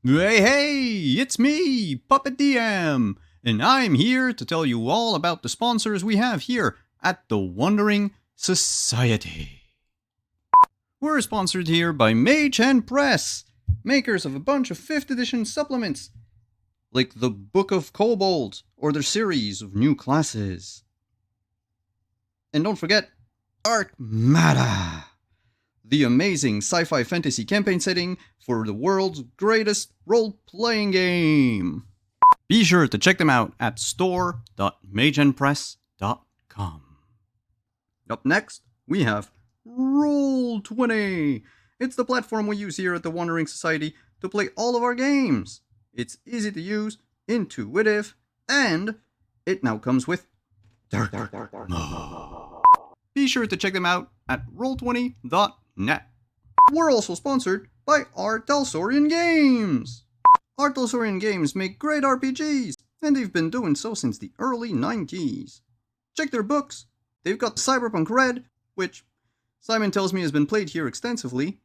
Hey, it's me, Puppet DM, and I'm here to tell you all about the sponsors we have here at the Wandering Society. We're sponsored here by VtM Press, makers of a bunch of 5th edition supplements, like the Book of Kobold or their series of new classes. And don't forget, Arcmada, the amazing sci-fi fantasy campaign setting for the world's greatest role-playing game. Be sure to check them out at store.magenpress.com. Up next, we have Roll20. It's the platform we use here at the Wandering Society to play all of our games. It's easy to use, intuitive, and it now comes with Dark Mode. Be sure to check them out at roll20.net. We're also sponsored by R. Talsorian Games. R. Talsorian Games make great RPGs, and they've been doing so since the early 90s. Check their books. They've got Cyberpunk Red, which Simon tells me has been played here extensively,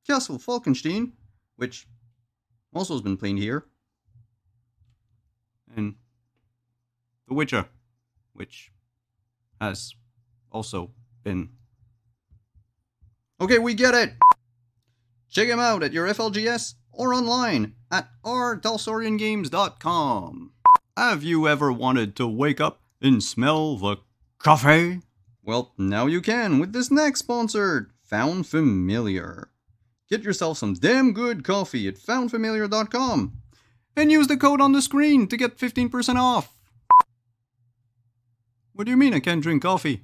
Castle Falkenstein, which also has been played here, and The Witcher, which has also been. Okay, we get it! Check them out at your FLGS or online at rtalsoriangames.com. Have you ever wanted to wake up and smell the coffee? Well, now you can with this next sponsor, Found Familiar. Get yourself some damn good coffee at foundfamiliar.com and use the code on the screen to get 15% off. What do you mean I can't drink coffee?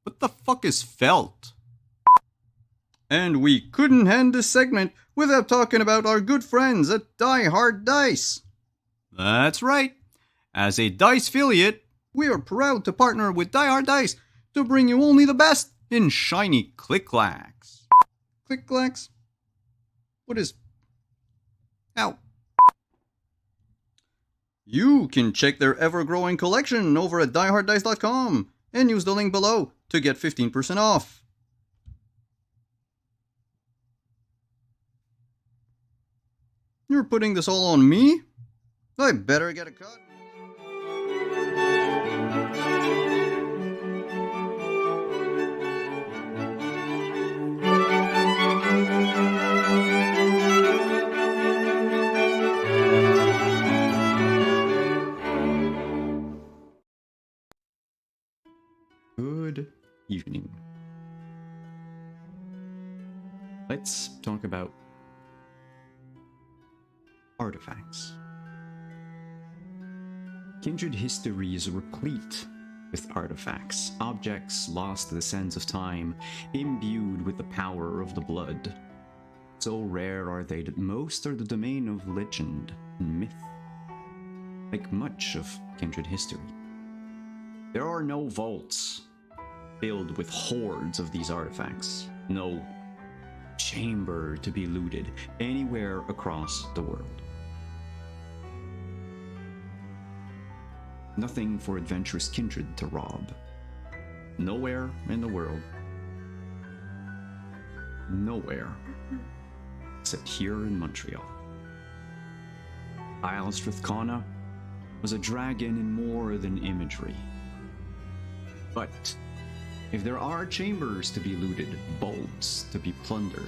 What the fuck is felt? And we couldn't end this segment without talking about our good friends at Die Hard Dice. That's right. As a Dice affiliate, we are proud to partner with Die Hard Dice to bring you only the best in shiny click-clacks. Click-clacks? What is... Ow. You can check their ever-growing collection over at dieharddice.com and use the link below to get 15% off. You're putting this all on me? I better get a cut. Good evening. Let's talk about artifacts. Kindred history is replete with artifacts, objects lost to the sands of time, imbued with the power of the blood. So rare are they that most are the domain of legend and myth, like much of Kindred history. There are no vaults filled with hordes of these artifacts, no chamber to be looted anywhere across the world. Nothing for adventurous kindred to rob. Nowhere in the world. Nowhere. Except here in Montreal. Isle Strathcona was a dragon in more than imagery. But if there are chambers to be looted, vaults to be plundered,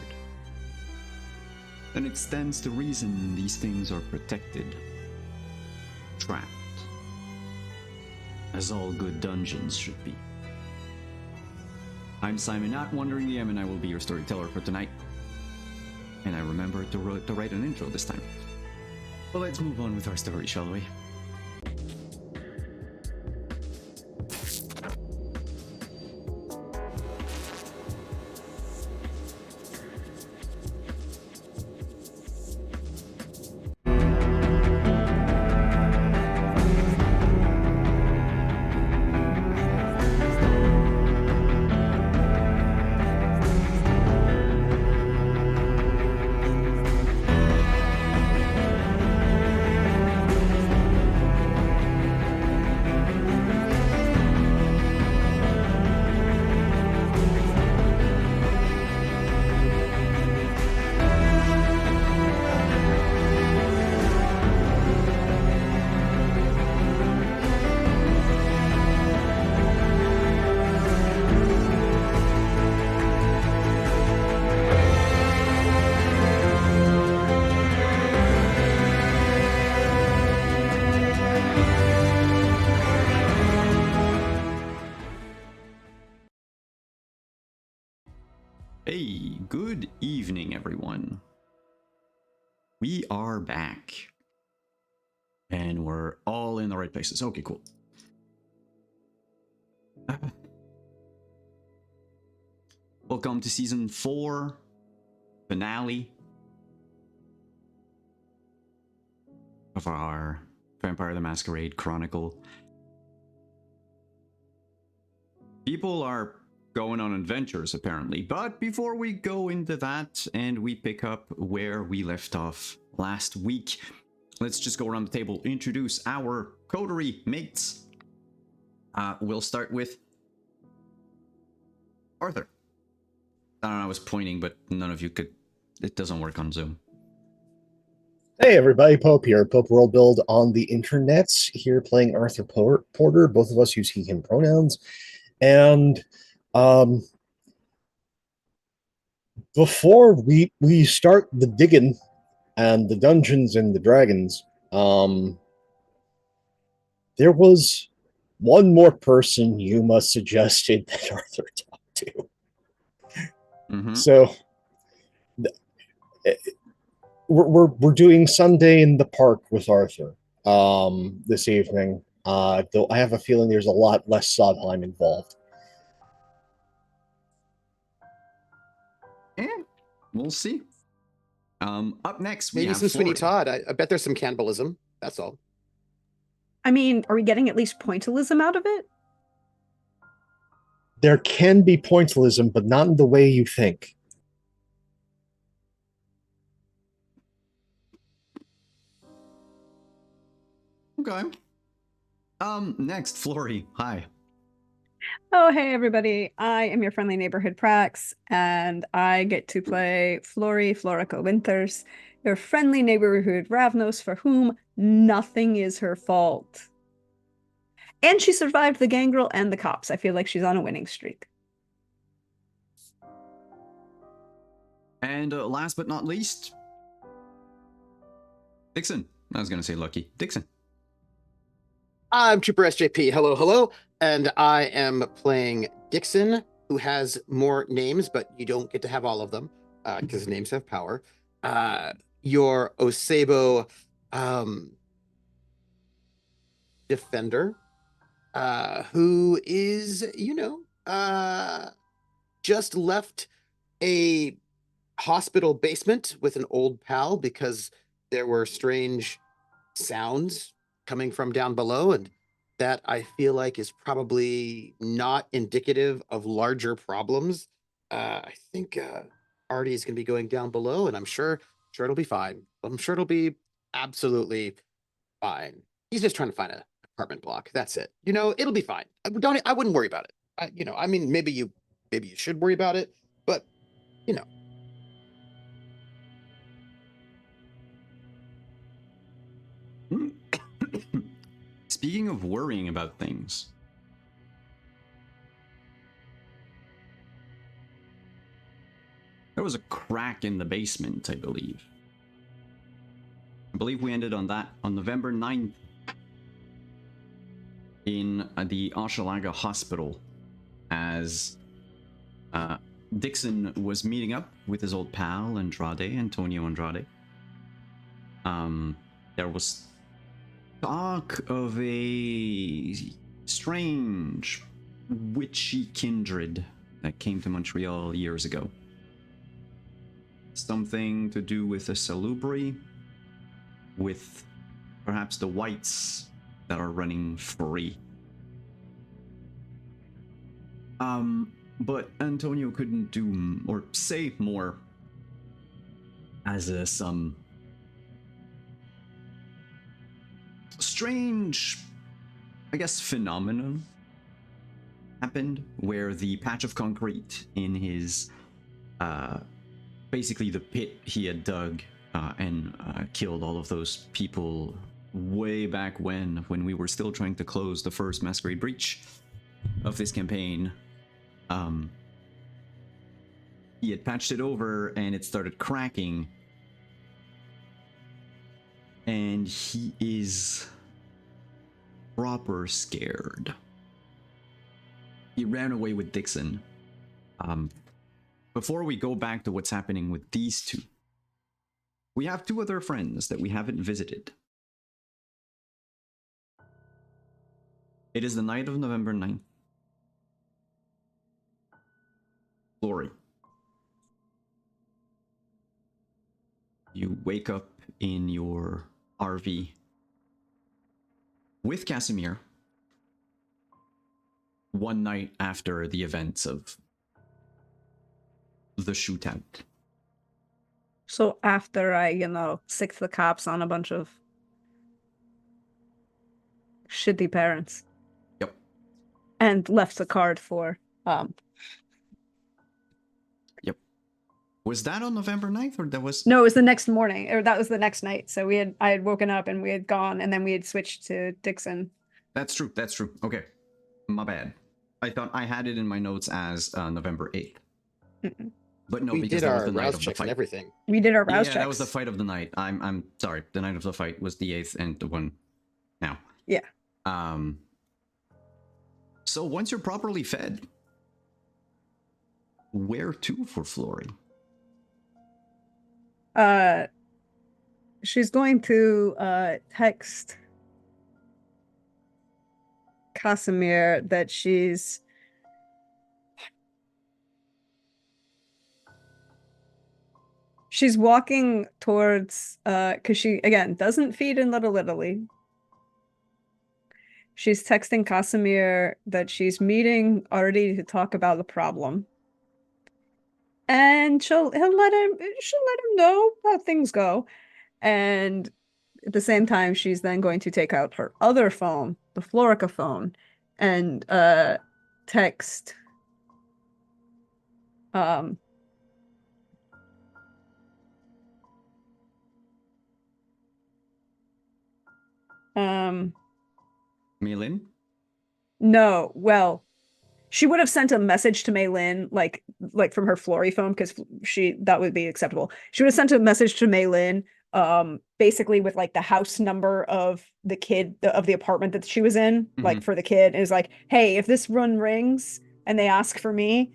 then it stands to reason these things are protected, trapped, as all good dungeons should be. I'm Simon, not Wandering DM, and I will be your storyteller for tonight. And I remembered to write an intro this time. Well, let's move on with our story, shall we? Hey, good evening, everyone. We are back. And we're all in the right places. Okay, cool. Welcome to Season 4, finale of our Vampire the Masquerade Chronicle. People are going on adventures, apparently. But before we go into that and we pick up where we left off last week, let's just go around the table, introduce our coterie mates. We'll start with Arthur. I don't know, I was pointing, but none of you could. It doesn't work on Zoom. Hey everybody, Pope here. Pope World Build on the internets, here playing Arthur Porter. Both of us use he, him pronouns. And before we start the digging and the Dungeons and the Dragons, there was one more person you must suggested that Arthur talk to. So we're doing Sunday in the park with Arthur this evening. Though I have a feeling there's a lot less Sondheim involved. Yeah, we'll see. Up next, we maybe have some Sweeney Florian. Todd. I bet there's some cannibalism. That's all. I mean, are we getting at least pointillism out of it? There can be pointillism, but not in the way you think. Okay. Next, Flory. Hi. Oh, hey, everybody. I am your friendly neighborhood Prax, and I get to play Flory Florica Winters, your friendly neighborhood Ravnos, for whom nothing is her fault. And she survived the gangrel and the cops. I feel like she's on a winning streak. And last but not least, Dixon. I was going to say Lucky. Dixon. I'm Trooper SJP. Hello, hello. And I am playing Dixon, who has more names, but you don't get to have all of them because names have power. Your Osebo defender, who is, just left a hospital basement with an old pal because there were strange sounds coming from down below, and that I feel like is probably not indicative of larger problems. I think Artie is going to be going down below, and I'm sure it'll be fine. I'm sure it'll be absolutely fine. He's just trying to find an apartment block. That's it. It'll be fine. I wouldn't worry about it. I mean, maybe you should worry about it, but Speaking of worrying about things, there was a crack in the basement, I believe. I believe we ended on that on November 9th in the Hochelaga Hospital as Dixon was meeting up with his old pal Antonio Andrade. There was talk of a strange witchy kindred that came to Montreal years ago. Something to do with a salubri, with perhaps the whites that are running free. But Antonio couldn't do or say more, as some strange, I guess, phenomenon happened where the patch of concrete in his basically the pit he had dug and killed all of those people way back when we were still trying to close the first Masquerade breach of this campaign. He had patched it over and it started cracking, and he is proper scared. He ran away with Dixon. before we go back to what's happening with these two, we have two other friends that we haven't visited. It is the night of November 9th. Lori. You wake up in your RV with Casimir one night after the events of the shootout. So after I, sicked the cops on a bunch of shitty parents. Yep. And left the card for Yep. Was that on November 9th or that was No, it was the next morning, or that was the next night. So I had woken up and we had gone, and then we had switched to Dixon. That's true. Okay. My bad. I thought I had it in my notes as November 8th. Mm-mm. But no, We because did that was our the night rouse of the checks and fight. everything. We did our rouse Yeah, checks. that was the fight of the night. I'm sorry. The night of the fight was the 8th and the one now. Yeah. So once you're properly fed, where to for Flory? She's going to text Casimir that she's walking towards because she again doesn't feed in Little Italy. She's texting Casimir that she's meeting already to talk about the problem. And she'll let him know how things go. And at the same time, she's then going to take out her other phone, the Florica phone, and text Maylin? no, well, she would have sent a message to Maylin, like from her Flory phone, because that would be acceptable. She would have sent a message to Maylin, basically with like the house number of the kid of the apartment that she was in, like for the kid, and is like, hey, if this run rings and they ask for me,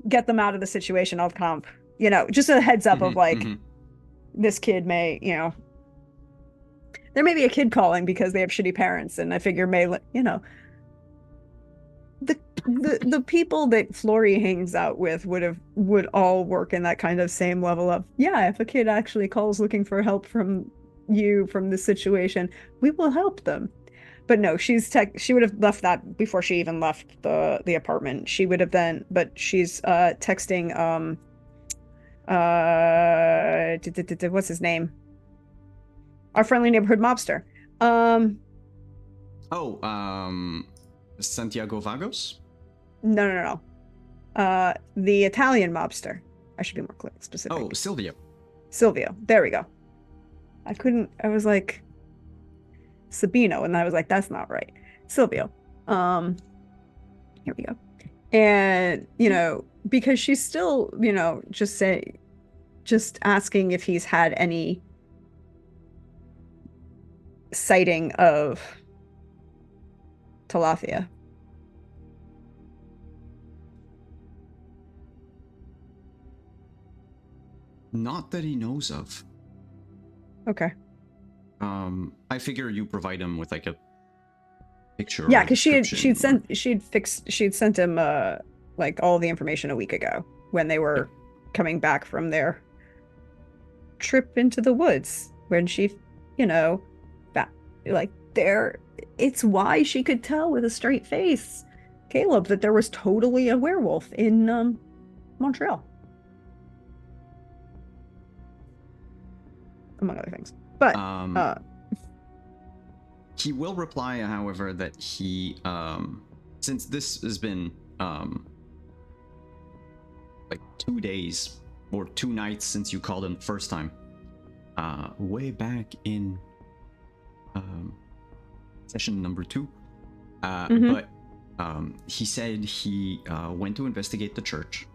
get them out of the situation. I'll comp, just a heads up of like, this kid may, there may be a kid calling because they have shitty parents, and I figure Maylin, the people that Flory hangs out with would all work in that kind of same level of, yeah, if a kid actually calls looking for help from you from this situation, we will help them. But no, she would have left that before she even left the apartment. She would have then, but she's texting what's his name? Our friendly neighborhood mobster. Santiago Vagos? No. The Italian mobster. I should be more specific. Oh, Silvio. There we go. I was like Sabino, and I was like, that's not right. Silvio. Here we go. And, because she's still, just asking if he's had any sighting of Talathia. Not that he knows of. Okay. I figure you provide him with like a picture. Yeah, because she'd sent him like all the information a week ago when they were coming back from their trip into the woods, when she, it's why she could tell with a straight face, Caleb, that there was totally a werewolf in Montreal, among other things. But he will reply, however, that he since this has been like 2 days or 2 nights since you called him the first time, way back in session number 2, but he said he went to investigate the church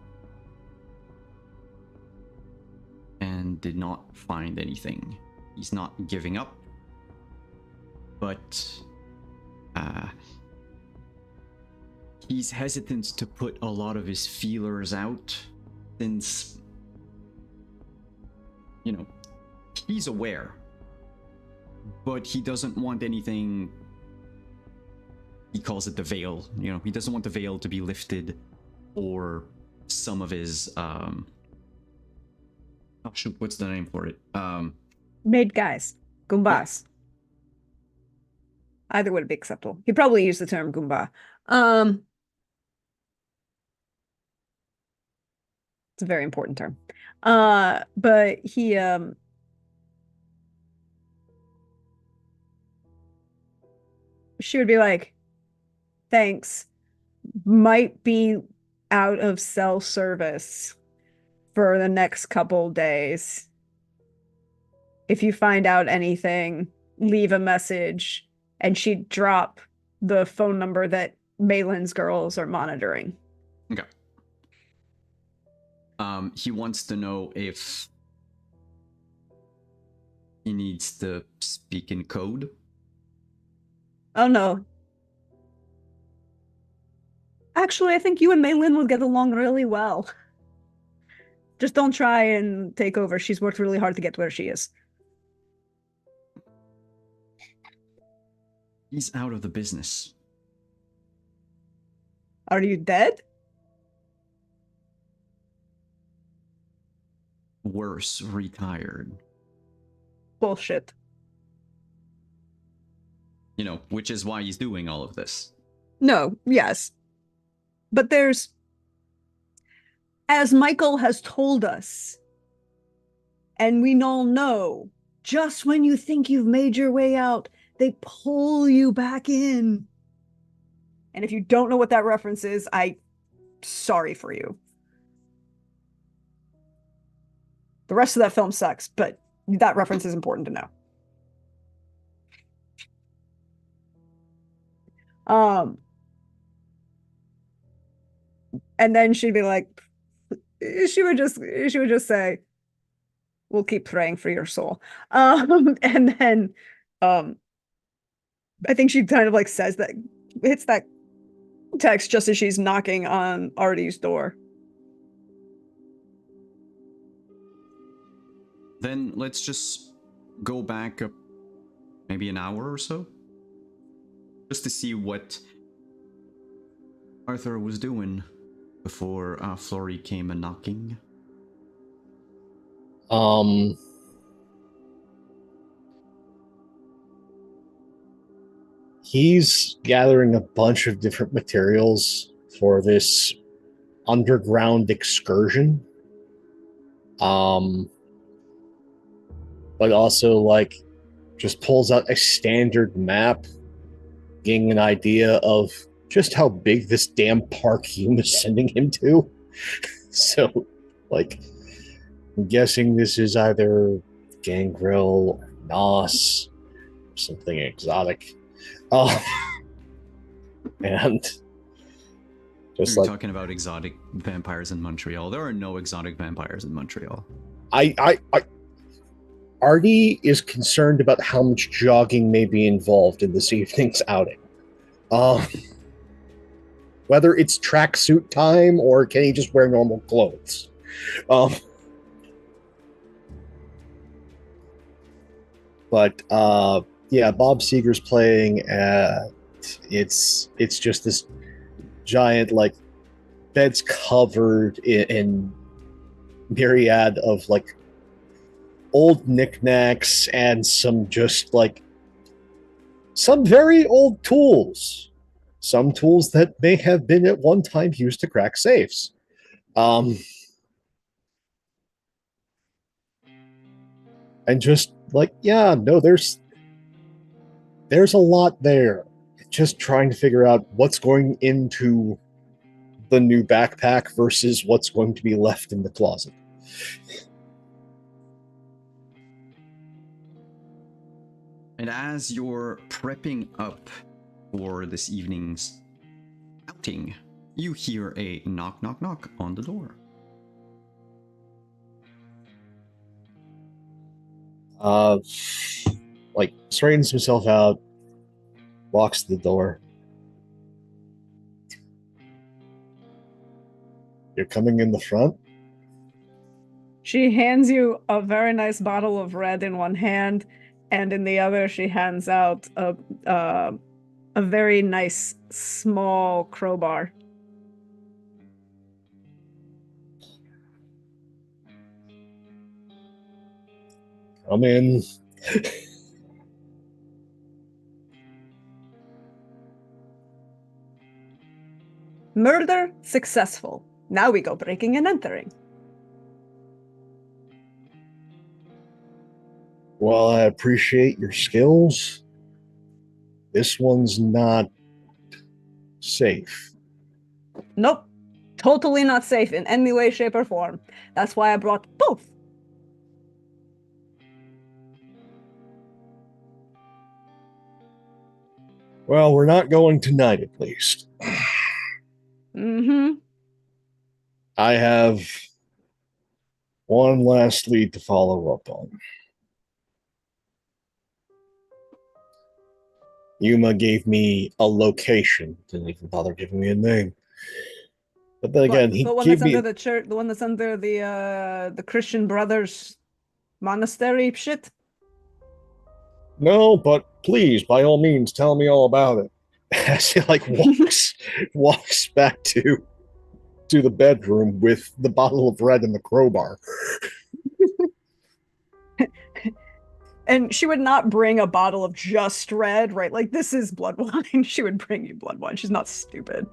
and did not find anything. He's not giving up, but he's hesitant to put a lot of his feelers out since, you know, he's aware, but he doesn't want anything. He calls it the veil. You know, he doesn't want the veil to be lifted, or some of his oh shoot, what's the name for it? Made guys. Goombas. Either would be acceptable. He probably used the term Goomba. It's a very important term. But he she would be like, thanks. Might be out of cell service for the next couple days. If you find out anything, leave a message. And she'd drop the phone number that Malin's girls are monitoring. Okay. He wants to know if he needs to speak in code. Oh no. Actually, I think you and Malin will get along really well. Just don't try and take over. She's worked really hard to get to where she is. He's out of the business. Are you dead? Worse, retired. Bullshit. You know, which is why he's doing all of this. No, yes. But there's, as Michael has told us, and we all know, just when you think you've made your way out, they pull you back in. And if you don't know what that reference is, I'm sorry for you. The rest of that film sucks, but that reference is important to know. And then she'd be like, she would just say, we'll keep praying for your soul. And then I think she kind of like says that, hits that text just as she's knocking on Artie's door. Then let's just go back maybe an hour or so, just to see what Arthur was doing before Flory came a knocking. He's gathering a bunch of different materials for this underground excursion. But also, like, just pulls out a standard map, getting an idea of just how big this damn park he was sending him to. So, like, I'm guessing this is either Gangrel or Nos, something exotic. And just You're like talking about exotic vampires in Montreal. There are no exotic vampires in Montreal. Artie is concerned about how much jogging may be involved in this evening's outing. Whether it's tracksuit time or can he just wear normal clothes? But yeah, Bob Seger's playing. It's just this giant, like, bed's covered in myriad of like old knickknacks and some just like some very old tools. Some tools that may have been at one time used to crack safes. And just like, yeah, no, there's a lot there. Just trying to figure out what's going into the new backpack versus what's going to be left in the closet. And as you're prepping up for this evening's outing, you hear a knock, knock, knock on the door. Like, straightens himself out, walks to the door. You're coming in the front? She hands you a very nice bottle of red in one hand, and in the other she hands out a very nice small crowbar. Come in. Murder successful. Now we go breaking and entering. Well, I appreciate your skills. This one's not safe. Nope. Totally not safe in any way, shape, or form. That's why I brought both. Well, we're not going tonight, at least. Mm-hmm. I have one last lead to follow up on. Yuma gave me a location. Didn't even bother giving me a name. But then again, he the one gave that's me under the church, the one that's under the Christian Brothers monastery shit. no, but please, by all means, tell me all about it. As he like walks back to the bedroom with the bottle of red and the crowbar. And she would not bring a bottle of just red, right? Like, this is blood wine. She would bring you blood wine. She's not stupid.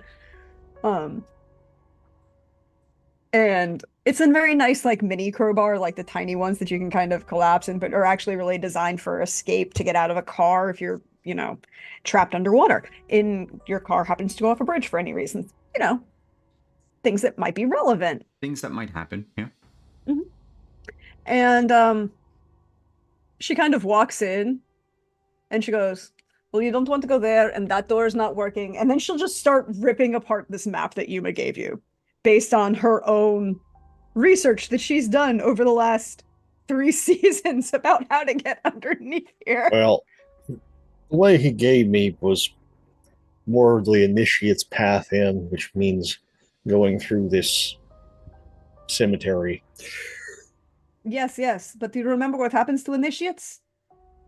And it's a very nice, like, mini crowbar, like the tiny ones that you can kind of collapse in, but are actually really designed for escape to get out of a car if you're, trapped underwater. In your car happens to go off a bridge for any reason. Things that might be relevant. Things that might happen, yeah. Mm-hmm. And she kind of walks in and she goes, well, you don't want to go there, and that door is not working. And then she'll just start ripping apart this map that Yuma gave you based on her own research that she's done over the last 3 seasons about how to get underneath here. Well, the way he gave me was more the initiate's path in, which means going through this cemetery. Yes. But do you remember what happens to initiates?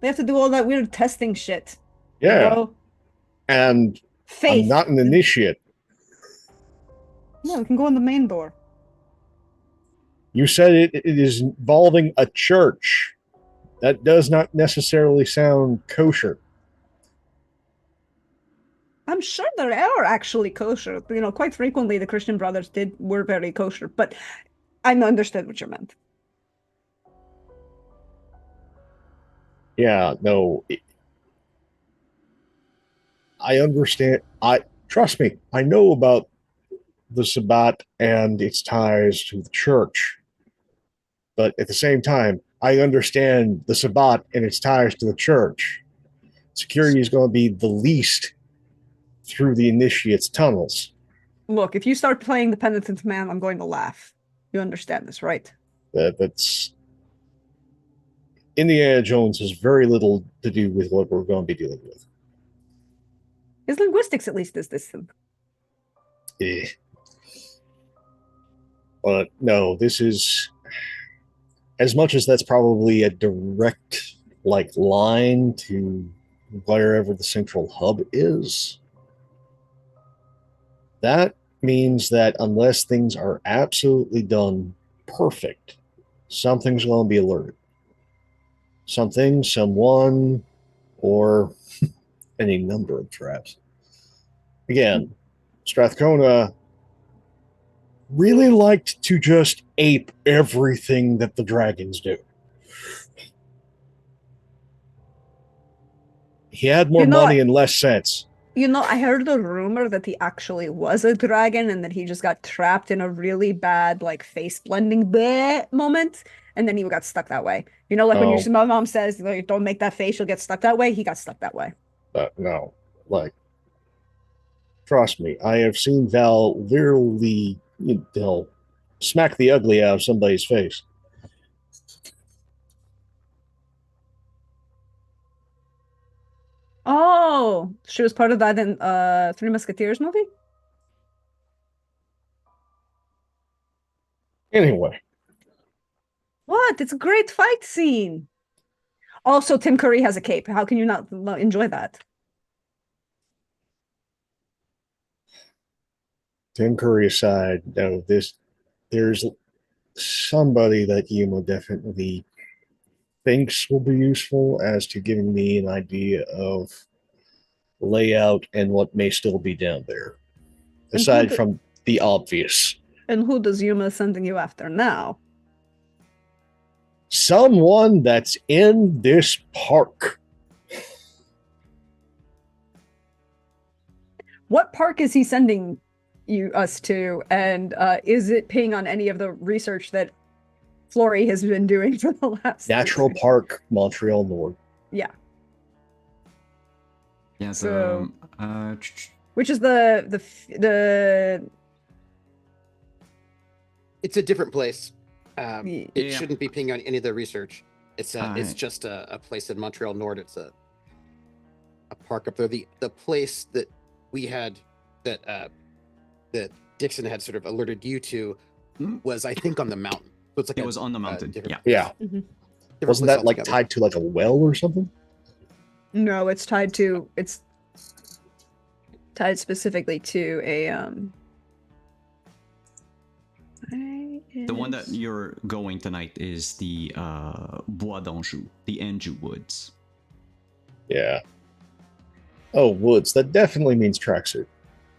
They have to do all that weird testing shit. Yeah. And Faith. I'm not an initiate. No, we can go in the main door. You said it is involving a church. That does not necessarily sound kosher. I'm sure there are actually kosher. Quite frequently the Christian Brothers were very kosher, but I understood what you meant. Yeah, no. I understand. Trust me, I know about the Sabbat and its ties to the church. But at the same time, I understand the Sabbat and its ties to the church. Security is going to be the least through the initiate's tunnels. Look, if you start playing the penitent man, I'm going to laugh. You understand this, right? That's Indiana Jones has very little to do with what we're going to be dealing with. His linguistics, at least, is this thing. But no, this is, as much as that's probably a direct line to wherever the central hub is, that means that unless things are absolutely done perfect, something's going to be alerted. Something, someone, or any number of traps. Again, Strathcona really liked to just ape everything that the dragons do. He had more money and less sense. I heard a rumor that he actually was a dragon and that he just got trapped in a really bad, face blending moment, and then he got stuck that way. When your mom says, don't make that face, you'll get stuck that way, he got stuck that way. No. Trust me, I have seen Val literally, smack the ugly out of somebody's face. Oh, she was part of that in Three Musketeers movie? Anyway, What? It's a great fight scene. Also, Tim Curry has a cape. How can you not enjoy that? Tim Curry aside, no, there's somebody that Yuma definitely thinks will be useful as to giving me an idea of layout and what may still be down there, And aside from the obvious. And who does Yuma sending you after now? Someone that's in this park. What park is he sending us to? And is it ping on any of the research that Flory has been doing for the last Natural Park, Montreal Nord. Yeah. Yeah. So, So, which is the It's a different place. Yeah. It shouldn't be pinging on any of the research. It's Alright. just a place in Montreal Nord. It's a park up there. The place that we had that Dixon had sort of alerted you to Hmm? was, I think, on the mountain. So it's like it was on the mountain. different Yeah. place. Yeah. Different Wasn't place that like altogether. tied to like a well or something? No, it's tied specifically to a The one that you're going tonight is the Bois d'Anjou, the Anjou Woods. Yeah. Oh, woods. That definitely means tracksuit.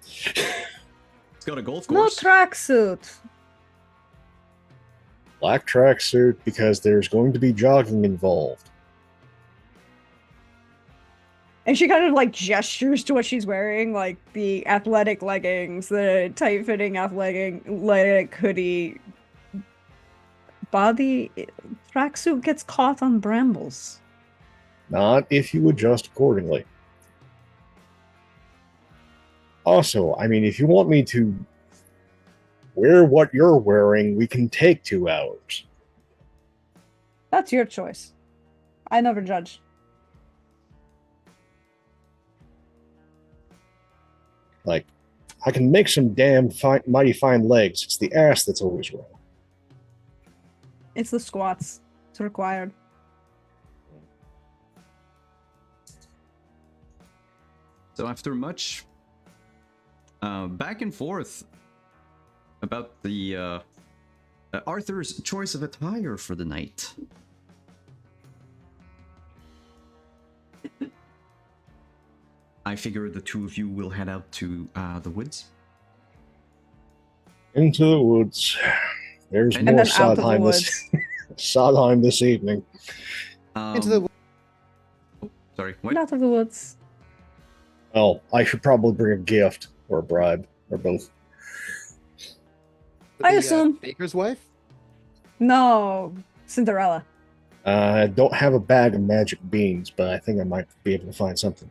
It's got a golf no course. tracksuit. Black tracksuit because there's going to be jogging involved. And she kind of like gestures to what she's wearing, like the athletic leggings, the tight-fitting athletic hoodie. Body tracksuit gets caught on brambles. Not if you adjust accordingly. Also, I mean, if you want me to wear what you're wearing, we can take 2 hours. That's your choice. I never judge. Like, I can make some damn mighty fine legs. It's the ass that's always wrong. It's the squats. It's required. So after much back and forth about the Arthur's choice of attire for the night, I figure the two of you will head out to the woods. Into the woods. There's And more then out of the Sondheim woods. Sondheim this evening. Into the Oh, sorry. What? Out of the woods. Oh, I should probably bring a gift or a bribe or both. I assume. Baker's wife. No, Cinderella. I don't have a bag of magic beans, but I think I might be able to find something.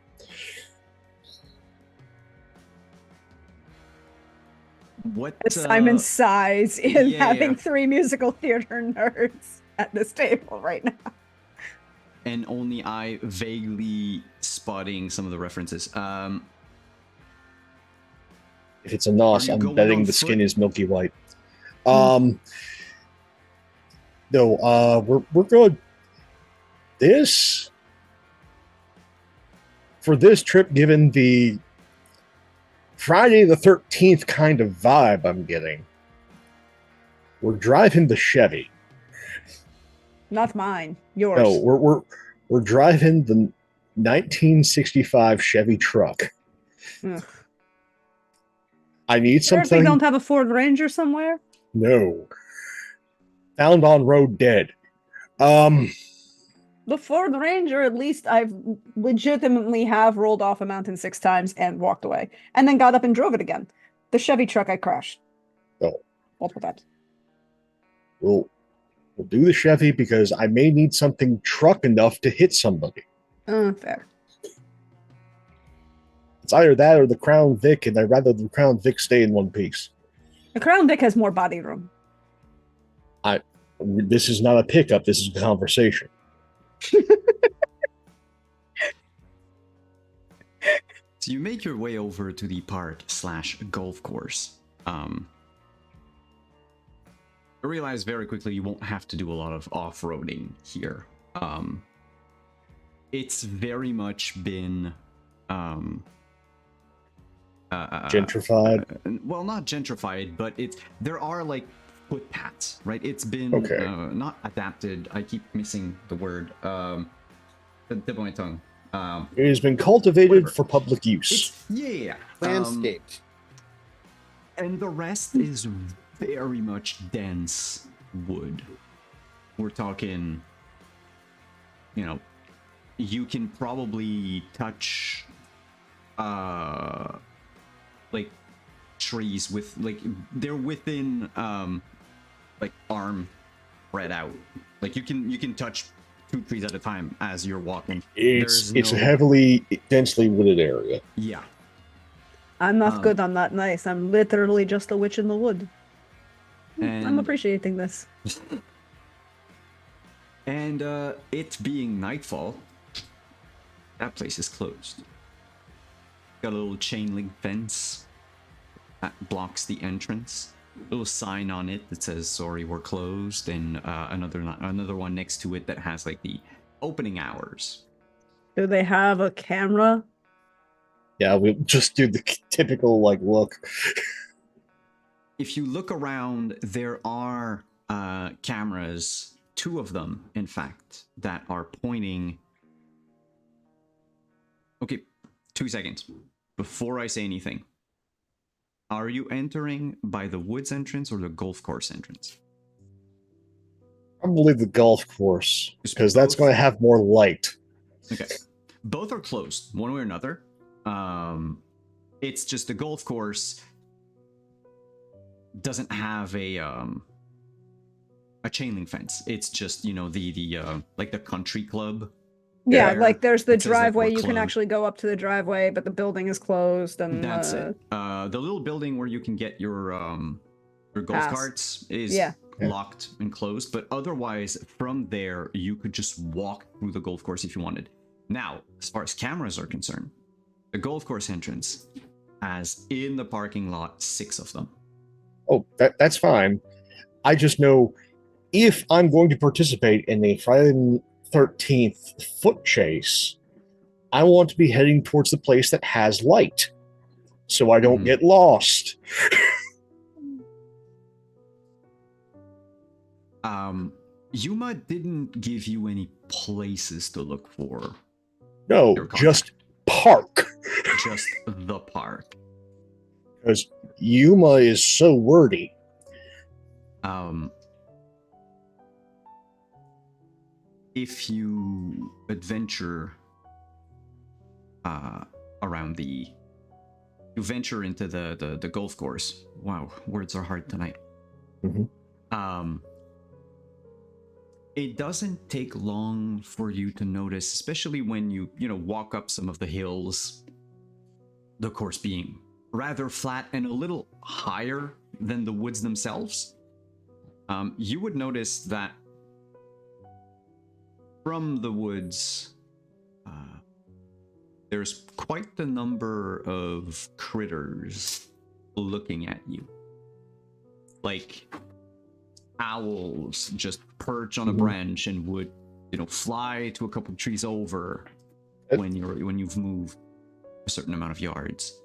What? Simon sighs in yeah, having yeah. 3 musical theater nerds at this table right now. And only I vaguely spotting some of the references. If it's a nos, Are you I'm going betting on the skin foot? is milky white. No, we're good. For this trip, given the Friday the 13th kind of vibe I'm getting, we're driving the Chevy. Not mine. Yours. No, we're driving the 1965 Chevy truck. Ugh. I need Sure, if we something. don't have a Ford Ranger somewhere? No. Found on road dead. The Ford Ranger, at least I've legitimately have rolled off a mountain 6 times and walked away. And then got up and drove it again. The Chevy truck I crashed. Oh. Multiple times. We'll do the Chevy because I may need something truck enough to hit somebody. Fair. It's either that or the Crown Vic, and I'd rather the Crown Vic stay in one piece. The Crown Vic has more body room. This is not a pickup, this is a conversation. So you make your way over to the park / golf course. I realize very quickly you won't have to do a lot of off-roading here. It's very much been Gentrified. Well, not gentrified, but there are like footpaths, right? It's been Okay. Not adapted. I keep missing the word. The tip of my tongue. It has been cultivated Whatever. for public use. It's yeah. Landscaped. And the rest is very much dense wood. We're talking, you can probably touch like trees with like they're within like arm spread out. Like you can touch 2 trees at a time as you're walking. It's There's a no- heavily densely wooded area. Yeah. I'm not good. I'm not nice. I'm literally just a witch in the wood. I'm And appreciating this. And it being nightfall, that place is closed. Got a little chain link fence that blocks the entrance. Little sign on it that says "Sorry, we're closed," and another one next to it that has like the opening hours. Do they have a camera? Yeah, we just do the typical like look. If you look around, there are cameras, 2 of them, in fact, that are pointing. Okay, 2 seconds. Before I say anything, are you entering by the woods entrance or the golf course entrance? Probably the golf course, Just because that's both? going to have more light. Okay. Both are closed, one way or another. It's just the golf course doesn't have a chain link fence. It's just, the like the country club. Yeah, There, like there's the it says, like, driveway. we're You can closed. actually go up to the driveway, but the building is closed. And That's it. The little building where you can get your golf Pass. carts is Yeah. locked and closed, but otherwise from there you could just walk through the golf course if you wanted. Now, as far as cameras are concerned, the golf course entrance has in the parking lot 6 of them. Oh, that's fine. I just know if I'm going to participate in a Friday the 13th foot chase, I want to be heading towards the place that has light so I don't Mhm. get lost. Yuma didn't give you any places to look for, No, Your just park. just the park. Because Yuma is so wordy. If you adventure around you venture into the golf course. Wow, words are hard tonight. Mhm. It doesn't take long for you to notice, especially when you walk up some of the hills, the course being rather flat and a little higher than the woods themselves. You would notice that from the woods, there's quite the number of critters looking at you. Like owls just perch on a branch and would, fly to a couple of trees over when you've moved a certain amount of yards.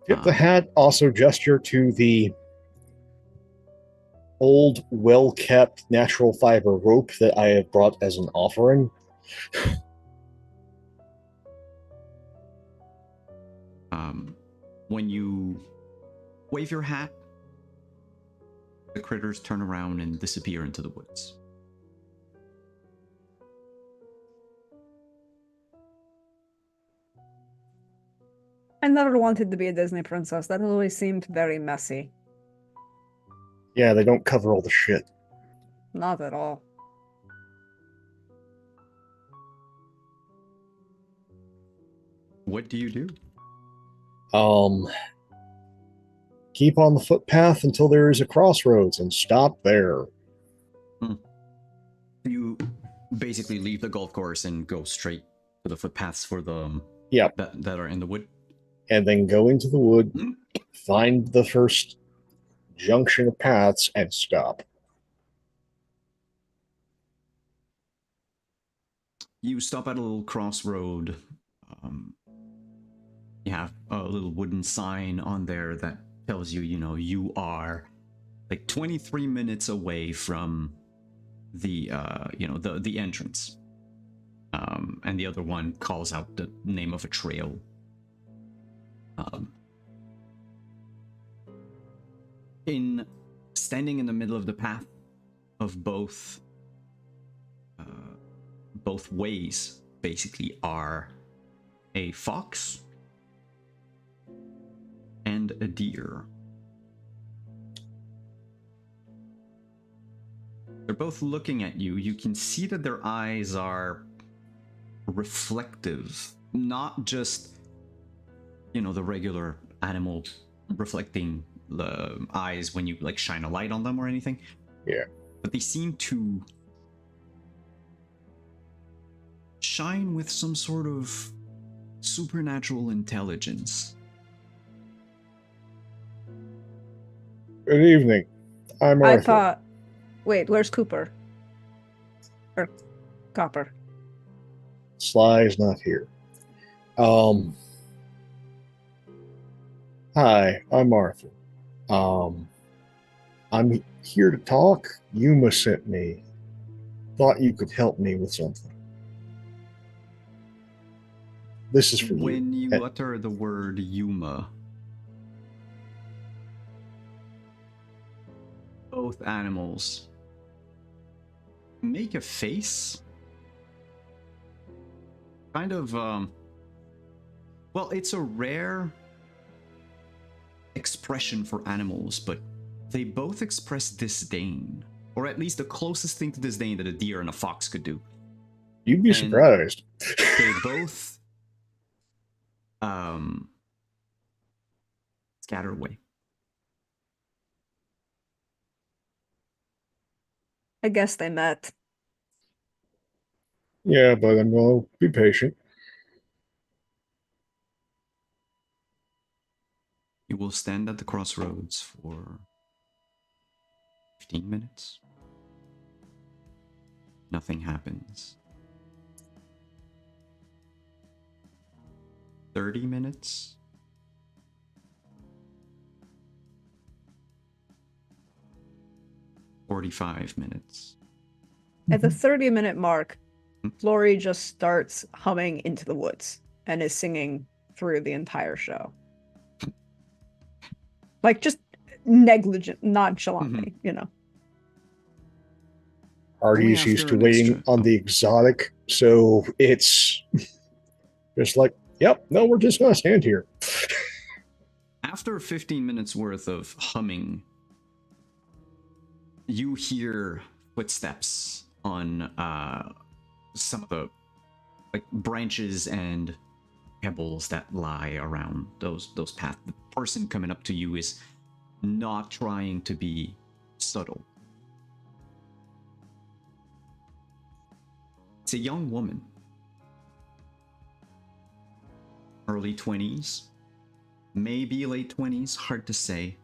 Tip the hat also gesture to the old, well-kept natural fiber rope that I have brought as an offering. When you wave your hat, the critters turn around and disappear into the woods. I never wanted to be a Disney princess. That always seemed very messy. Yeah, they don't cover all the shit. Not at all. What do you do? Keep on the footpath until there is a crossroads and stop there. You basically leave the golf course and go straight to the footpaths for the Yep. that are in the wood. And then go into the wood, find the first junction of paths, and stop. you stop at a little crossroad. You have a little wooden sign on there that tells you, you are like 23 minutes away from the, the entrance. And the other one calls out the name of a trail. Standing in the middle of the path of both ways, basically, are a fox and a deer. They're both looking at you. You can see that their eyes are reflective, not just, the regular animal reflecting the eyes when you like shine a light on them or anything. Yeah. But they seem to shine with some sort of supernatural intelligence. Good evening. I'm I Arthur. thought, wait, where's Cooper? Or Copper? Sly's not here. Hi, I'm Arthur. I'm here to talk. Yuma sent me. Thought you could help me with something. This is for you. When you utter the word Yuma, both animals make a face. Kind of, well, it's a rare expression for animals, but they both express disdain, or at least the closest thing to disdain that a deer and a fox could do. You'd be surprised. They both scatter away. I guess they met. Yeah, but I'm going to be patient. You will stand at the crossroads for 15 minutes. Nothing happens. 30 minutes. 45 minutes. At the 30-minute mark, Flory just starts humming Into the Woods and is singing through the entire show. Like, just nonchalantly, Artie's Only used after to an waiting extra- on the exotic, so it's just like, yep, no, we're just going to stand here. After 15 minutes worth of humming, you hear footsteps on some of the branches and pebbles that lie around those paths. The person coming up to you is not trying to be subtle. It's a young woman. Early 20s, maybe late 20s, hard to say.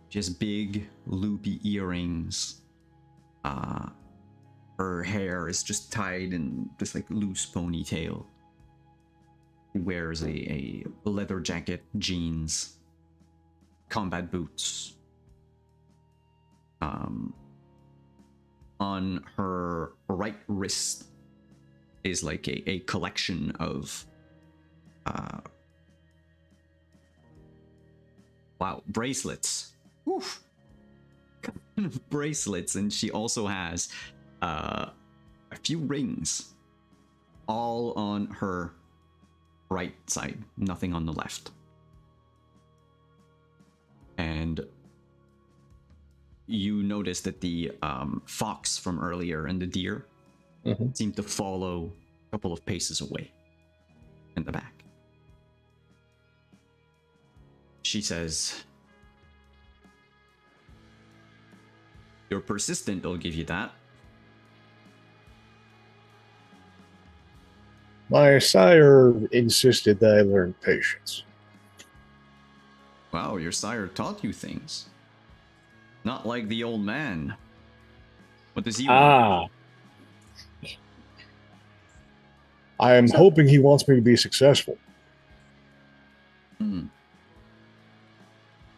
Just big, loopy earrings. Her hair is just tied in this loose ponytail. She wears a leather jacket, jeans, combat boots. On her right wrist is a collection of bracelets. Oof. Bracelets, and she also has a few rings, all on her right side, nothing on the left. And you notice that the fox from earlier and the deer seem to follow a couple of paces away in the back. She says, "You're persistent, I'll give you that." My sire insisted that I learn patience. Wow, your sire taught you things. Not like the old man. What does he want? I am So- hoping he wants me to be successful. Hmm.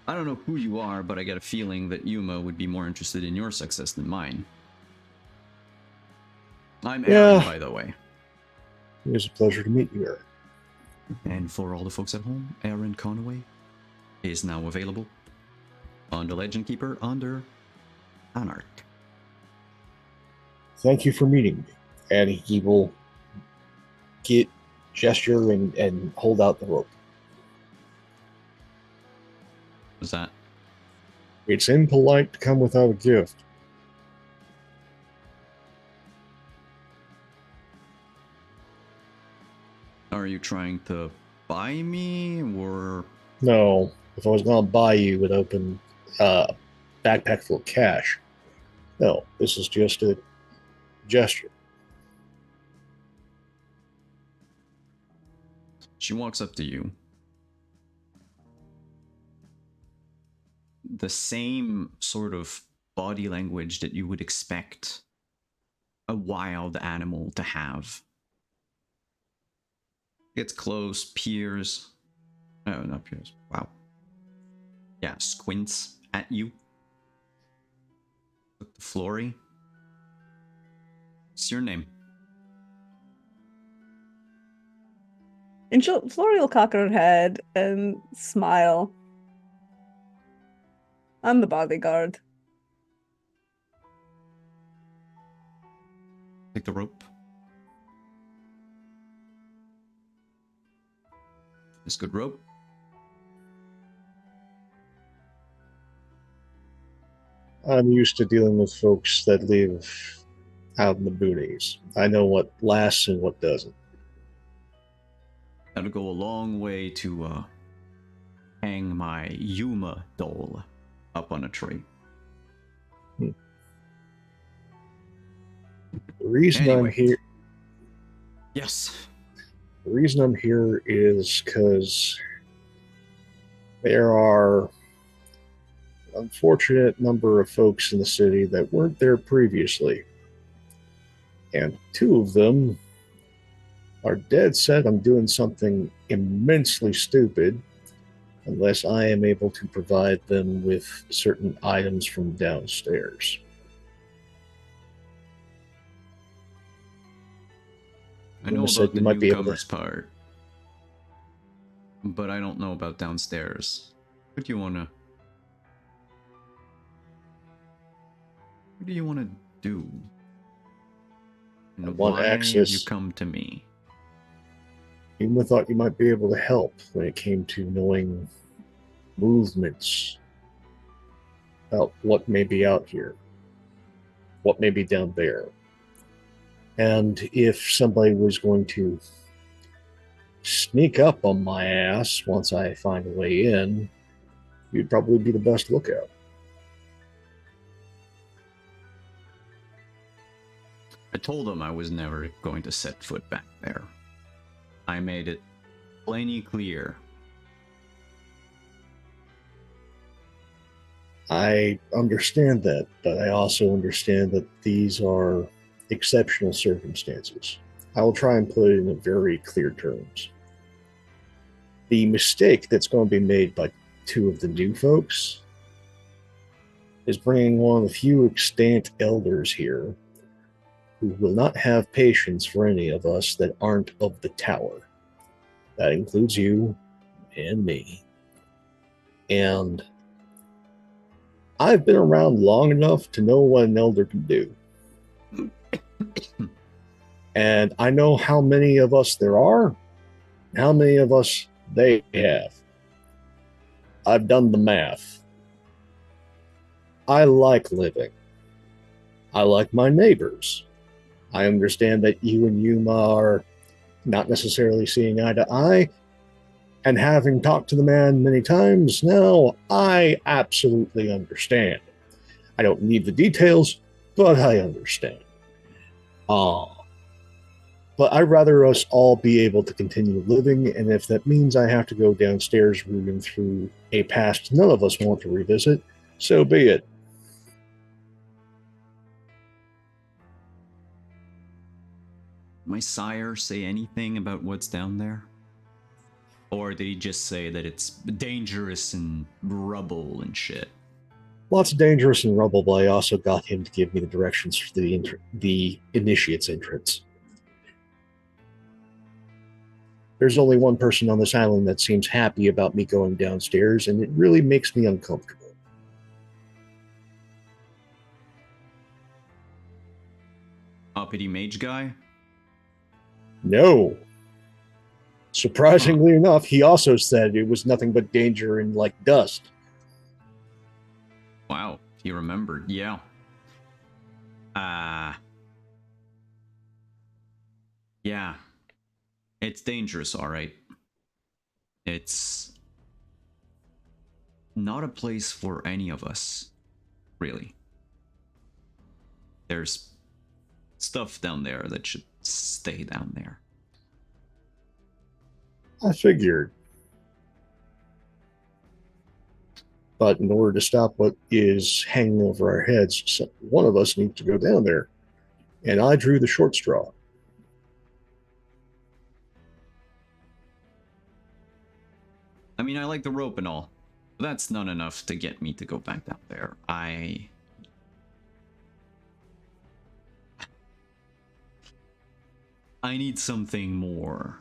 I don't know who you are, but I get a feeling that Yuma would be more interested in your success than mine. I'm Aaron, Yeah. by the way. It was a pleasure to meet you, Eric. And for all the folks at home, Aaron Conaway is now available on the Legend Keeper under Anarch. Thank you for meeting me. And he will gesture and hold out the rope. Was that? It's impolite to come without a gift. Are you trying to buy me, or No, if I was going to buy you an open backpack full of cash. No, this is just a gesture. she walks up to you? The same sort of body language that you would expect a wild animal to have. Gets close, peers. No, not peers. Wow. Yeah, squints at you. Look to Flory. What's your name? And Flory will cock her head and smile. I'm the bodyguard. Take the rope. This good rope. I'm used to dealing with folks that live out in the boonies. I know what lasts and what doesn't. That'll go a long way to hang my Yuma doll up on a tree. The reason I'm Anyway. here Yes. The reason I'm here is because there are an unfortunate number of folks in the city that weren't there previously. And two of them are dead set on doing something immensely stupid unless I am able to provide them with certain items from downstairs. I know Yuma said about you the might be able to- newcomers part, but I don't know about downstairs. What do you wanna? What do you wanna do? I And want why have you access. come to me? Yuma thought you might be able to help when it came to knowing movements about what may be out here, what may be down there. And if somebody was going to sneak up on my ass once I find a way in, you'd probably be the best lookout. I told him I was never going to set foot back there. I made it plainly clear. I understand that, but I also understand that these are exceptional circumstances. I will try and put it in very clear terms. The mistake that's going to be made by two of the new folks is bringing one of the few extant elders here who will not have patience for any of us that aren't of the tower. That includes you and me. And I've been around long enough to know what an elder can do. And I know how many of us there are, how many of us they have. I've done the math. I like living. I like my neighbors. I understand that you and Yuma are not necessarily seeing eye to eye. And having talked to the man many times now, I absolutely understand. I don't need the details, but I understand. But I'd rather us all be able to continue living, and if that means I have to go downstairs rooting through a past none of us want to revisit, so be it. my sire say anything about what's down there? Or did he just say that it's dangerous and rubble and shit? Lots of dangerous and rubble, but I also got him to give me the directions for the initiate's entrance. There's only one person on this island that seems happy about me going downstairs, and it really makes me uncomfortable. Uppity mage guy? No. Surprisingly enough, he also said it was nothing but danger and like dust. Wow, he remembered. Yeah. Yeah. It's dangerous, all right. It's not a place for any of us, really. There's stuff down there that should stay down there. I figured. But in order to stop what is hanging over our heads, one of us needs to go down there. And I drew the short straw. I mean, I like the rope and all, but that's not enough to get me to go back down there. I need something more.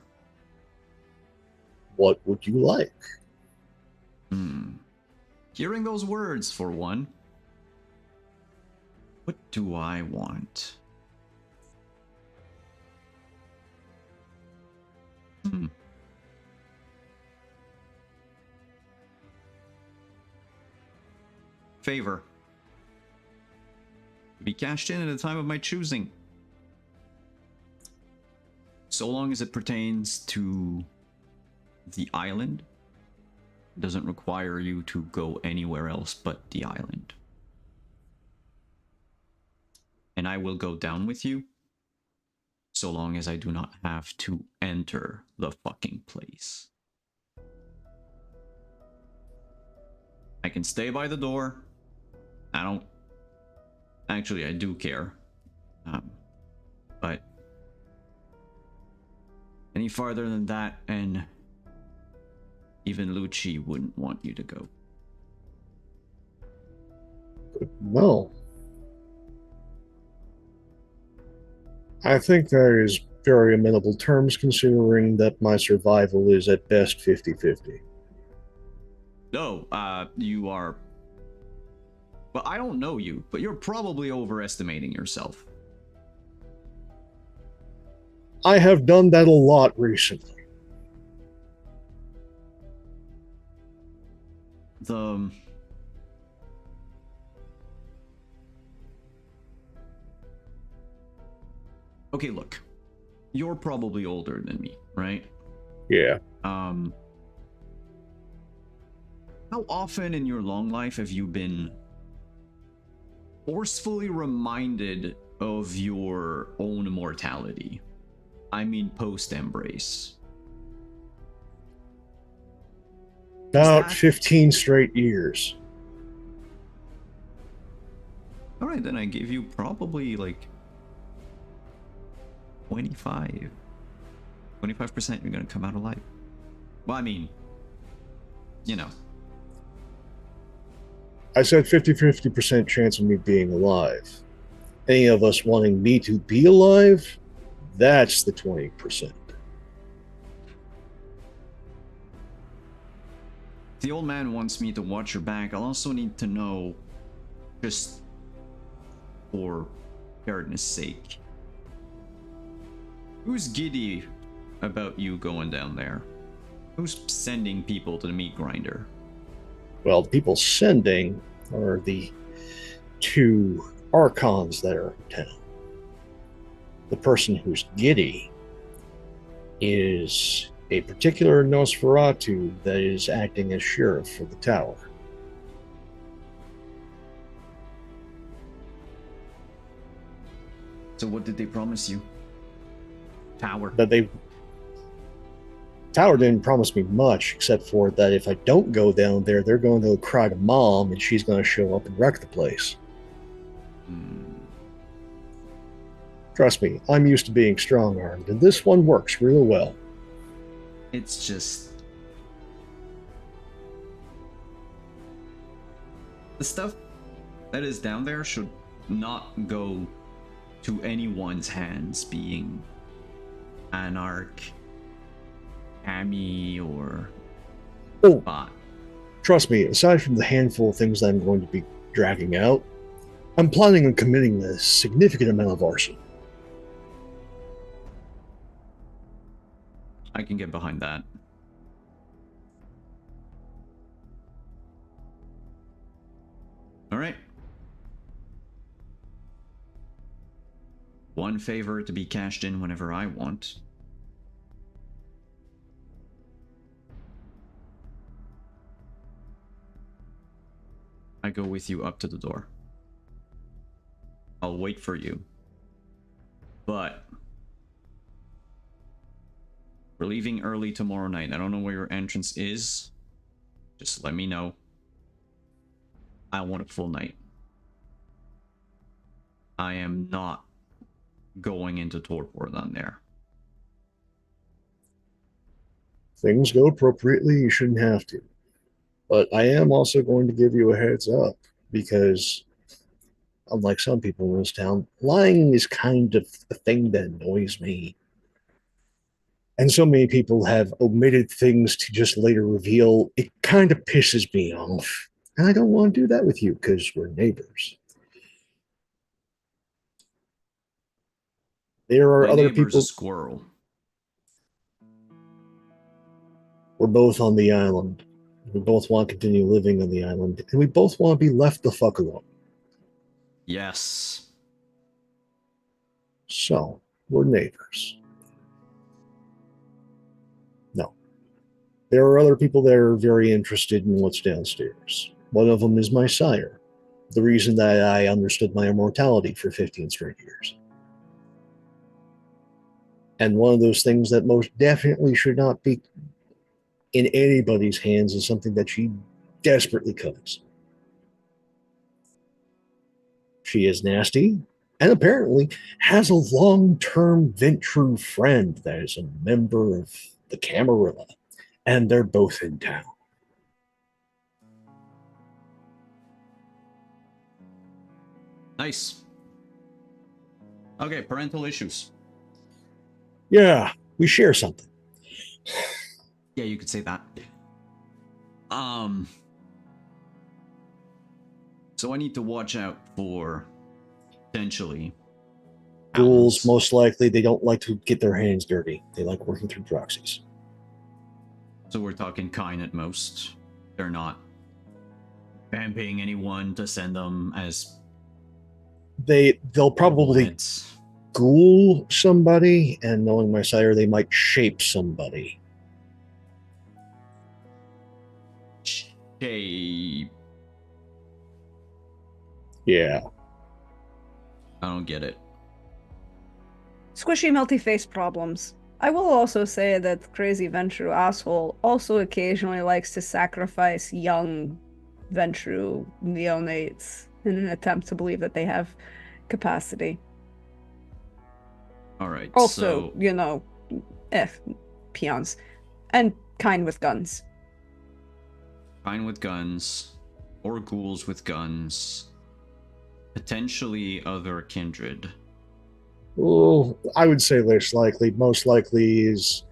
What would you like? Hearing those words, for one. What do I want? Favor. To be cashed in at a time of my choosing. So long as it pertains to the island, it doesn't require you to go anywhere else but the island. And I will go down with you, so long as I do not have to enter the fucking place. I can stay by the door. Actually, I do care. But any farther than that, and even Lucci wouldn't want you to go. Well, I think there is very amenable terms, considering that my survival is at best 50-50. No, you are... Well, I don't know you, but you're probably overestimating yourself. I have done that a lot recently. Okay, look. You're probably older than me, right? Yeah. How often in your long life have you been forcefully reminded of your own mortality? I mean, post-embrace. About 15 straight years. Alright, then I give you probably like 25% you're gonna come out alive. Well, I mean, you know. I said 50% chance of me being alive. Any of us wanting me to be alive, that's the 20%. The old man wants me to watch your back. I'll also need to know, just for fairness sake, who's giddy about you going down there? Who's sending people to the meat grinder? Well, the people sending are the two archons that are in town. The person who's giddy is a particular Nosferatu that is acting as sheriff for the tower. So what did they promise you? Tower. Tower didn't promise me much, except for that if I don't go down there, they're going to cry to Mom, and she's going to show up and wreck the place. Trust me, I'm used to being strong-armed, and this one works real well. It's just... the stuff that is down there should not go to anyone's hands, being Anarch, Cammy, or Oh, Bot. trust me, aside from the handful of things that I'm going to be dragging out, I'm planning on committing a significant amount of arson. I can get behind that. Alright. One favor to be cashed in whenever I want. I go with you up to the door. I'll wait for you. But we're leaving early tomorrow night. I don't know where your entrance is. Just let me know. I want a full night. I am not going into torpor down there. Things go appropriately, you shouldn't have to. But I am also going to give you a heads up, because unlike some people in this town, lying is kind of the thing that annoys me. And so many people have omitted things to just later reveal. It kind of pisses me off. And I don't want to do that with you because we're neighbors. There are My other neighbor's people. a squirrel. We're both on the island. We both want to continue living on the island. And we both want to be left the fuck alone. Yes. So, we're neighbors. No. There are other people that are very interested in what's downstairs. One of them is my sire. The reason that I understood my immortality for 15 straight years. And one of those things that most definitely should not be in anybody's hands is something that she desperately covets. She is nasty, and apparently has a long-term Ventru friend that is a member of the Camarilla, and they're both in town. Nice. Okay, parental issues. Yeah, we share something. Yeah, you could say that. So I need to watch out for potentially Ghouls, hounds. most likely, they don't like to get their hands dirty. They like working through proxies. So we're talking kind at most. They're not vamping anyone to send them as They'll probably heads. ghoul somebody, and knowing my sire, they might shape somebody. Shape. Yeah. I don't get it. Squishy melty face problems. I will also say that crazy Ventru asshole also occasionally likes to sacrifice young Ventru neonates in an attempt to believe that they have capacity. Alright, Also, so... you know, peons. And kind with guns. Fine with guns, or ghouls with guns, potentially other kindred. Oh, I would say less likely. Most likely is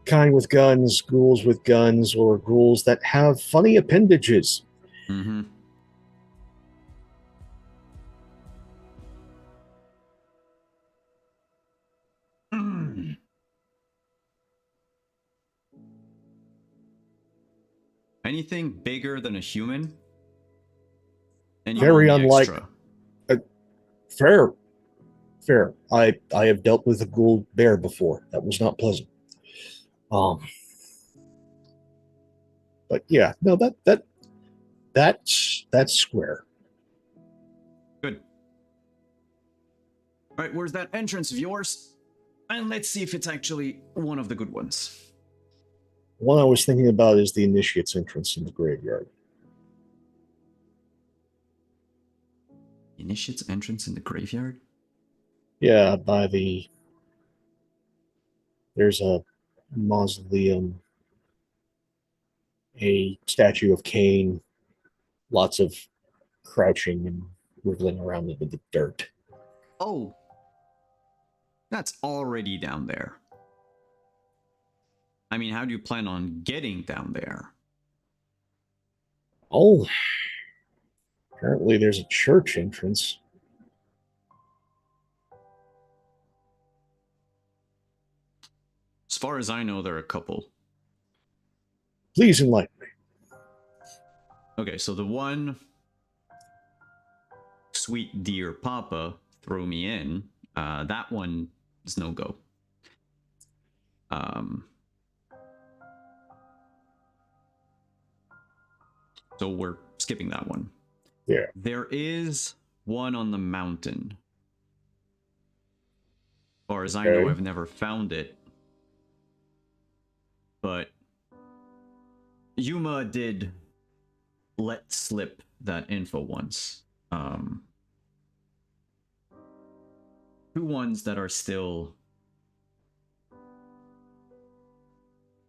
kind with guns, ghouls with guns, or ghouls that have funny appendages. Mm-hmm. Anything bigger than a human? And you Very want the unlike- extra. Fair. I have dealt with a ghoul bear before. That was not pleasant. But yeah, no, that's square. Good. Alright, where's that entrance of yours? And let's see if it's actually one of the good ones. One I was thinking about is the initiate's entrance in the graveyard. Initiate's entrance in the graveyard? Yeah, by the there's a mausoleum, a statue of Cain, lots of crouching and wriggling around in the dirt. Oh, that's already down there. I mean, how do you plan on getting down there? Oh, apparently there's a church entrance. As far as I know, there are a couple. Please enlighten me. Okay, so the one, sweet dear Papa, throw me in. That one is no go. So we're skipping that one. Yeah. There is one on the mountain. As far as I know, Okay. I've never found it. But Yuma did let slip that info once. Two ones that are still,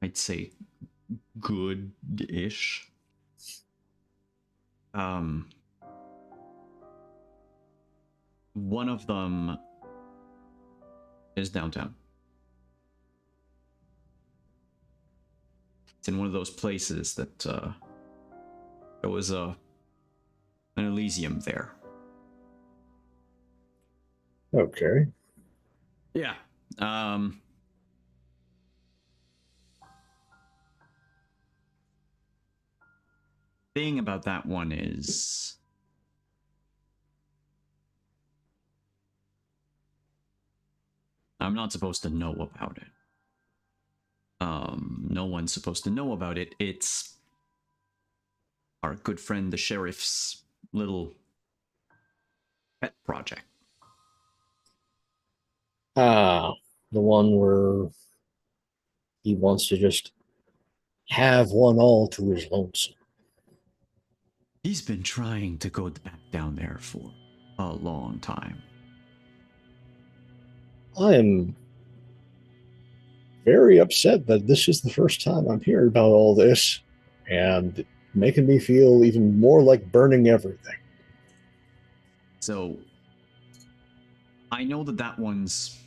I'd say, good-ish. One of them is downtown. It's in one of those places that there was an Elysium there. Okay. Yeah. Thing about that one is I'm not supposed to know about it. No one's supposed to know about it. It's our good friend the sheriff's little pet project. Ah, the one where he wants to just have one all to his lonesome. He's been trying to go back down there for a long time. I am very upset that this is the first time I'm hearing about all this and making me feel even more like burning everything. So I know that that one's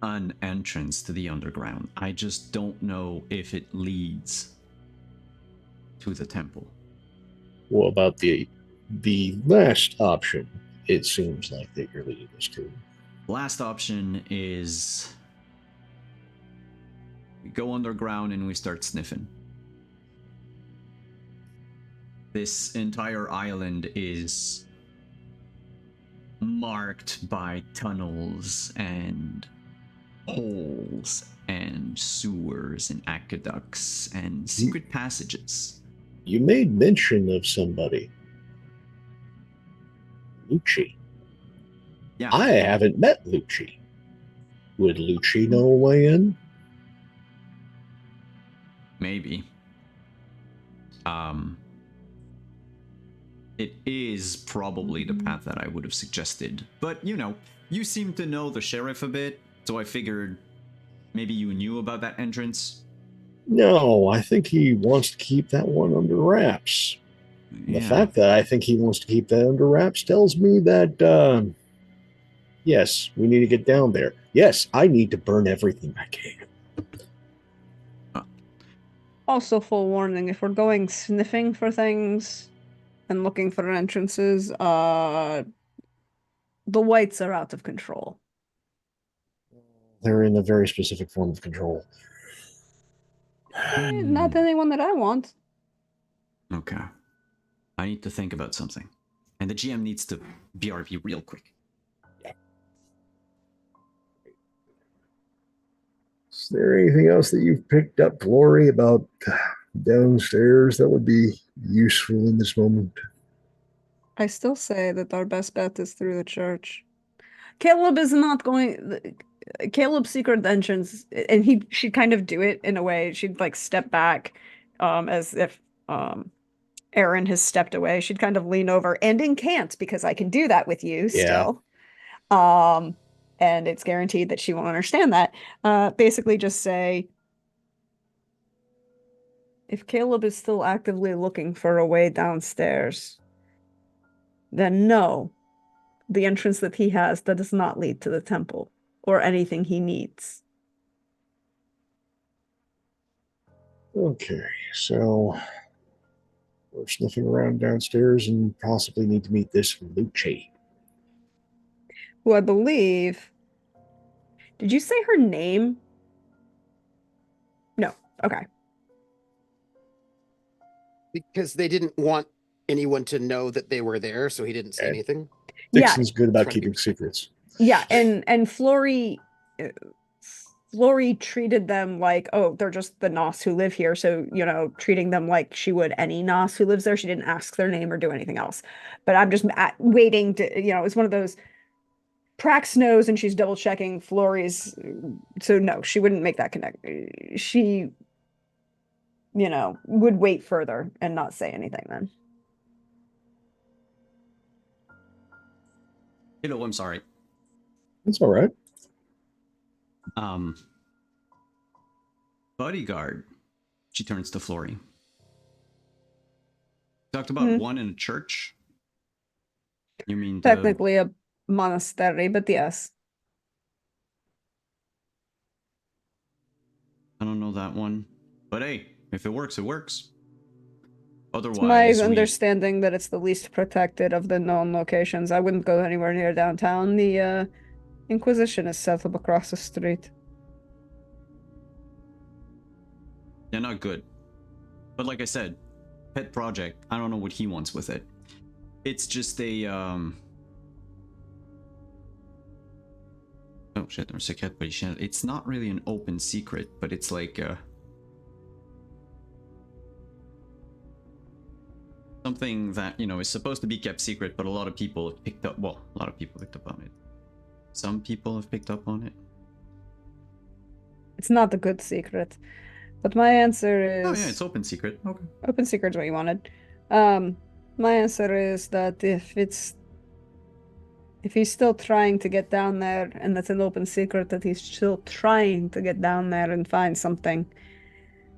an entrance to the underground. I just don't know if it leads to the temple. What about the last option? It seems like that you're leading us to. Last option is we go underground and we start sniffing. This entire island is marked by tunnels and holes and sewers and aqueducts and secret passages. You made mention of somebody, Lucci. Yeah. I haven't met Lucci. Would Lucci know a way in? Maybe. It is probably the path that I would have suggested. But, you know, you seem to know the sheriff a bit, so I figured maybe you knew about that entrance. No, I think he wants to keep that one under wraps. The fact that I think he wants to keep that under wraps tells me that, yes, we need to get down there. Yes, I need to burn everything I can. Also, full warning, if we're going sniffing for things and looking for entrances, the whites are out of control. They're in a very specific form of control. Not anyone that I want. Okay. I need to think about something. And the GM needs to BRB real quick. Is there anything else that you've picked up, Lori, about downstairs that would be useful in this moment? I still say that our best bet is through the church. Caleb is not going. Caleb's secret entrance, and she'd kind of do it in a way. She'd like step back, as if Aaron has stepped away. She'd kind of lean over and incant because I can do that with you Yeah. still. and it's guaranteed that she won't understand that. Basically just say, if Caleb is still actively looking for a way downstairs, then no, the entrance that he has, that does not lead to the temple or anything he needs. Okay, so we're sniffing around downstairs and possibly need to meet this Lucci. Who I believe... Did you say her name? No. Okay. Because they didn't want anyone to know that they were there, so he didn't say And- anything. Dixon's good about Trying to be keeping secrets. Yeah, and Flory treated them like, oh, they're just the Nos who live here, so, you know, treating them like she would any Nos who lives there. She didn't ask their name or do anything else. But I'm just waiting to, you know, it's one of those, Prax knows and she's double checking Flory's, so no, she wouldn't make that connect. She, you know, would wait further and not say anything then. Hello, I'm sorry. That's all right. Bodyguard. She turns to Flory. Talked about one in a church. You mean Technically a monastery, but yes. I don't know that one. But hey, if it works, it works. Otherwise, It's my understanding that it's the least protected of the known locations. I wouldn't go anywhere near downtown. The Inquisition is set up across the street. Yeah, not good. But like I said, pet project. I don't know what he wants with it. It's just a oh shit, there's a cat, but it's not really an open secret, but it's like something that, you know, is supposed to be kept secret, but a lot of people have picked up. Well, a lot of people picked up on it. Some people have picked up on it. It's not the good secret. But my answer is... Oh yeah, it's open secret. Okay. Open secret is what you wanted. My answer is that if he's still trying to get down there, and that's an open secret that he's still trying to get down there and find something,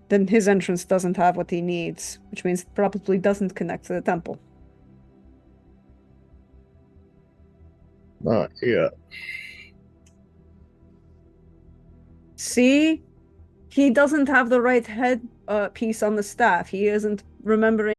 then his entrance doesn't have what he needs, which means it probably doesn't connect to the temple. Not yet. See? He doesn't have the right head piece on the staff. He isn't remembering